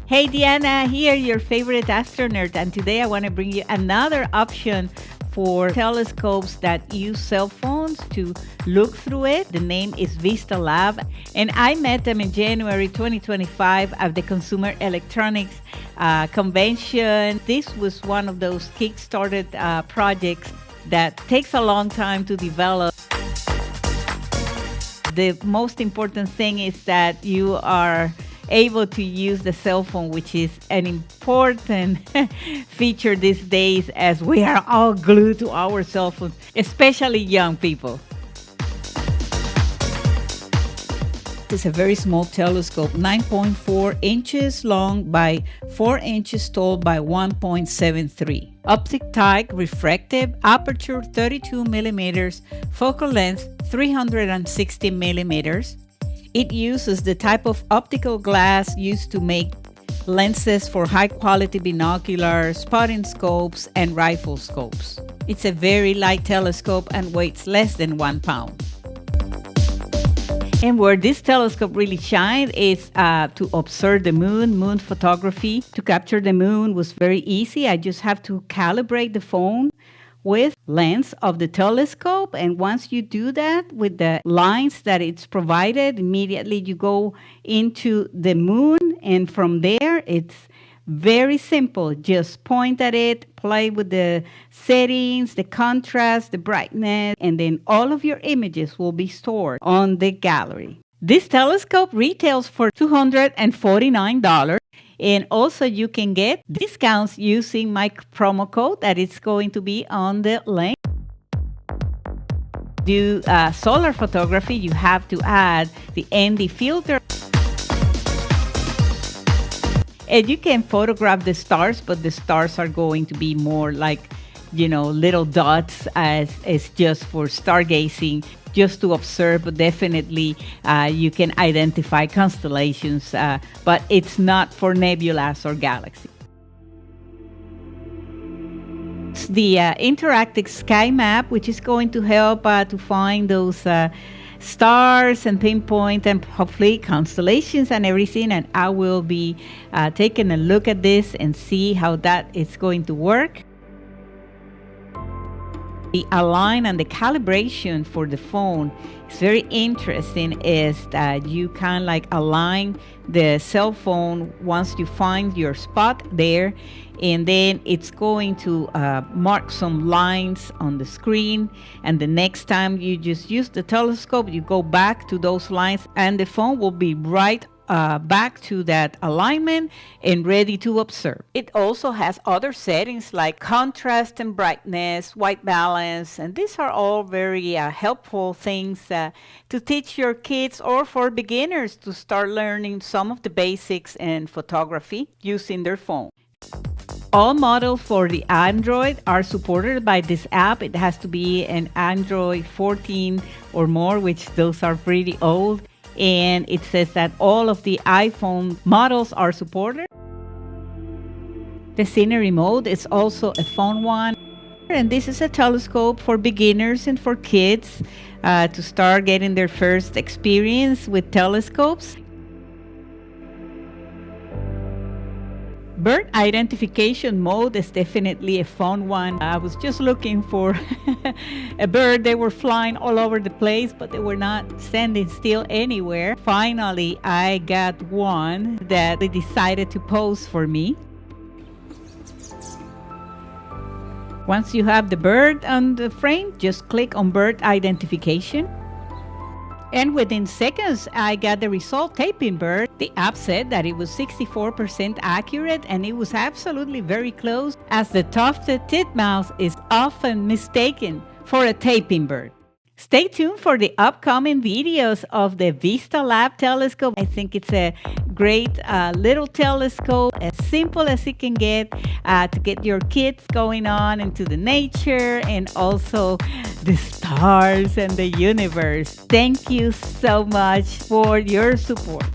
Hey Diana, here, your favorite Astro-Nerd, and today I want to bring you another option for telescopes that use cell phones to look through it. The name is VistaLab, and I met them in January 2025 at the Consumer Electronics Convention. This was one of those kick-started projects that takes a long time to develop. The most important thing is that you are able to use the cell phone, which is an important feature these days as we are all glued to our cell phones, especially young people. It's a very small telescope, 9.4 inches long by 4 inches tall by 1.73. Optic type refractive, aperture 32 millimeters, focal length 360 millimeters. It uses the type of optical glass used to make lenses for high-quality binoculars, spotting scopes, and rifle scopes. It's a very light telescope and weighs less than 1 pound. And where this telescope really shined is to observe the moon photography. To capture the moon was very easy. I just have to calibrate the phone with lens of the telescope, and once you do that with the lines that it's provided, immediately you go into the moon, and from there it's very simple. Just point at it, play with the settings, the contrast, the brightness, and then all of your images will be stored on the gallery. This telescope retails for $249. And also you can get discounts using my promo code that is going to be on the link. Do solar photography, you have to add the ND filter. And you can photograph the stars, but the stars are going to be more like, little dots as just for stargazing, just to observe. But definitely you can identify constellations, but it's not for nebulas or galaxies. The interactive sky map, which is going to help to find those stars and pinpoint and hopefully constellations and everything. And I will be taking a look at this and see how that is going to work. The align and the calibration for the phone is very interesting, is that you can align the cell phone once you find your spot there, and then it's going to mark some lines on the screen, and the next time you just use the telescope, you go back to those lines and the phone will be right back to that alignment and ready to observe. It also has other settings like contrast and brightness, white balance, and these are all very helpful things to teach your kids or for beginners to start learning some of the basics in photography using their phone. All models for the Android are supported by this app. It has to be an Android 14 or more, which those are pretty old. And it says that all of the iPhone models are supported. The Scenary Mode is also a phone one. And this is a telescope for beginners and for kids to start getting their first experience with telescopes. Bird identification mode is definitely a fun one. I was just looking for a bird. They were flying all over the place, but they were not standing still anywhere. Finally, I got one that they decided to pose for me. Once you have the bird on the frame, just click on bird identification. And within seconds, I got the result, taping bird. The app said that it was 64% accurate, and it was absolutely very close, as the tufted titmouse is often mistaken for a taping bird. Stay tuned for the upcoming videos of the VistaLab telescope. I think it's a great little telescope, as simple as it can get to get your kids going on into the nature and also the stars and the universe. Thank you so much for your support.